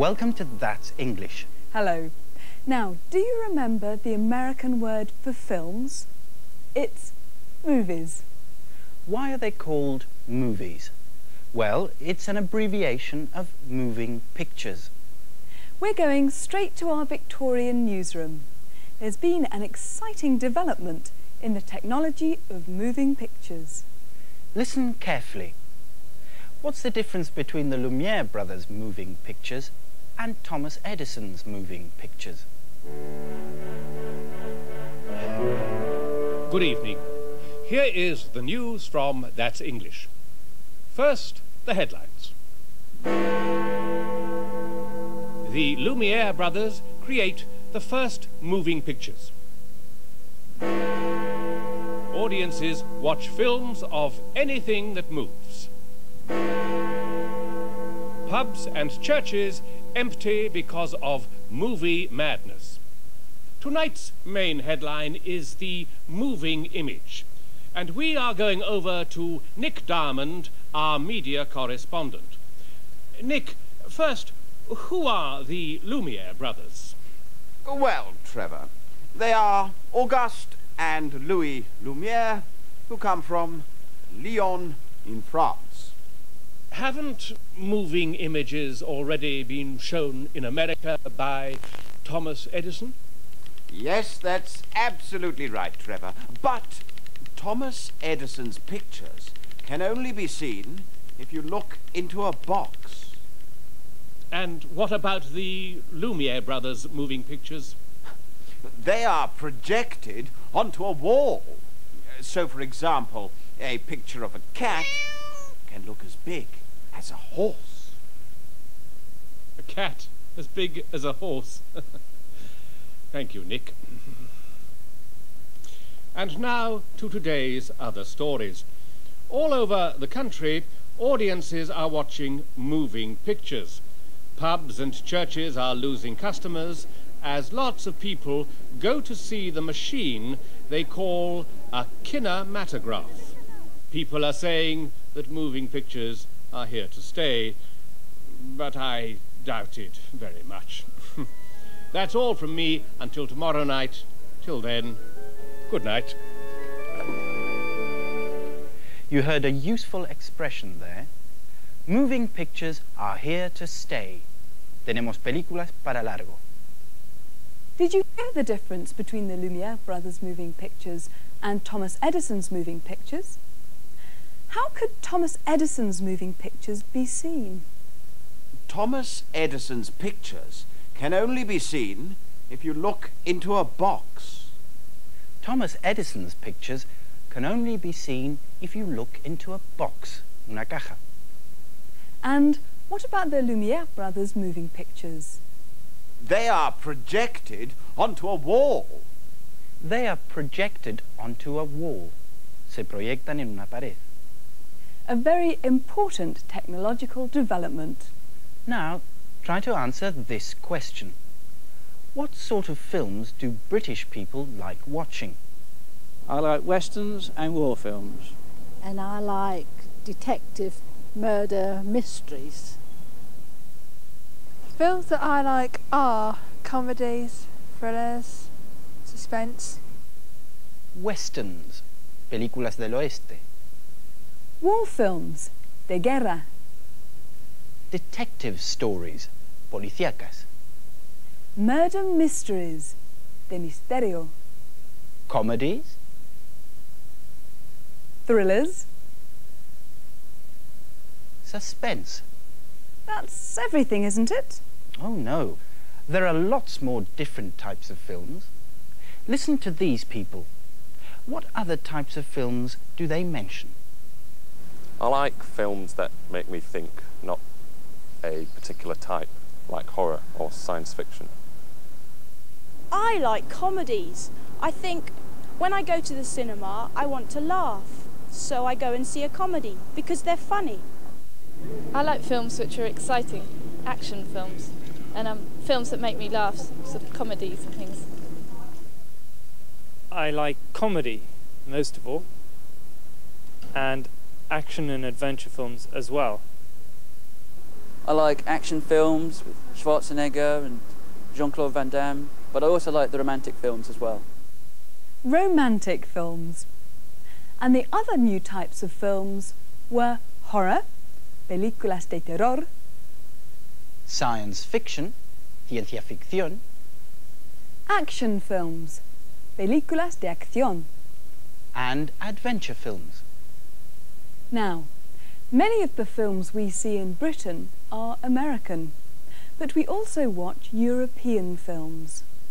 Welcome to That's English. Hello. Now, do you remember the American word for films? It's movies. Why are they called movies? Well, it's an abbreviation of moving pictures. We're going straight to our Victorian newsroom. There's been an exciting development in the technology of moving pictures. Listen carefully. What's the difference between the Lumiere brothers' moving pictures and Thomas Edison's moving pictures? Good evening. Here is the news from That's English. First, the headlines. The Lumiere brothers create the first moving pictures. Audiences watch films of anything that moves. Pubs and churches empty because of movie madness. Tonight's main headline is the moving image, and we are going over to Nick Diamond, our media correspondent. Nick, first, who are the Lumiere brothers? Well, Trevor, they are Auguste and Louis Lumiere, who come from Lyon in France. Haven't moving images already been shown in America by Thomas Edison? Yes, that's absolutely right, Trevor. But Thomas Edison's pictures can only be seen if you look into a box. And what about the Lumiere brothers' moving pictures? They are projected onto a wall. So, for example, a picture of a cat can look as big as a horse. A cat as big as a horse. Thank you, Nick. And now to today's other stories. All over the country, audiences are watching moving pictures. Pubs and churches are losing customers as lots of people go to see the machine they call a kinematograph. People are saying that moving pictures are here to stay, but I doubt it very much. That's all from me until tomorrow night. Till then, good night. You heard a useful expression there. Moving pictures are here to stay. Tenemos películas para largo. Did you hear the difference between the Lumiere brothers' moving pictures and Thomas Edison's moving pictures? How could Thomas Edison's moving pictures be seen? Thomas Edison's pictures can only be seen if you look into a box. Thomas Edison's pictures can only be seen if you look into a box, una caja. And what about the Lumiere brothers' moving pictures? They are projected onto a wall. They are projected onto a wall. Se proyectan en una pared. A very important technological development. Now, try to answer this question. What sort of films do British people like watching? I like westerns and war films. And I like detective murder mysteries. Films that I like are comedies, thrillers, suspense. Westerns, películas del oeste. War films, de guerra. Detective stories, policíacas. Murder mysteries, de misterio. Comedies, Thrillers. suspense. That's everything, isn't it? Oh no, there are lots more different types of films. Listen to these people. What other types of films do they mention? I like films that make me think, not a particular type, like horror or science fiction. I like comedies. I think when I go to the cinema, I want to laugh. So I go and see a comedy because they're funny. I like films which are exciting, action films, and films that make me laugh, sort of comedies and things. I like comedy, most of all, and action and adventure films as well. I like action films with Schwarzenegger and Jean-Claude Van Damme, but I also like the romantic films as well. Romantic films. And the other new types of films were horror, películas de terror, science fiction, ciencia ficción, action films, películas de acción, and adventure films. Now, many of the films we see in Britain are American, but we also watch European films.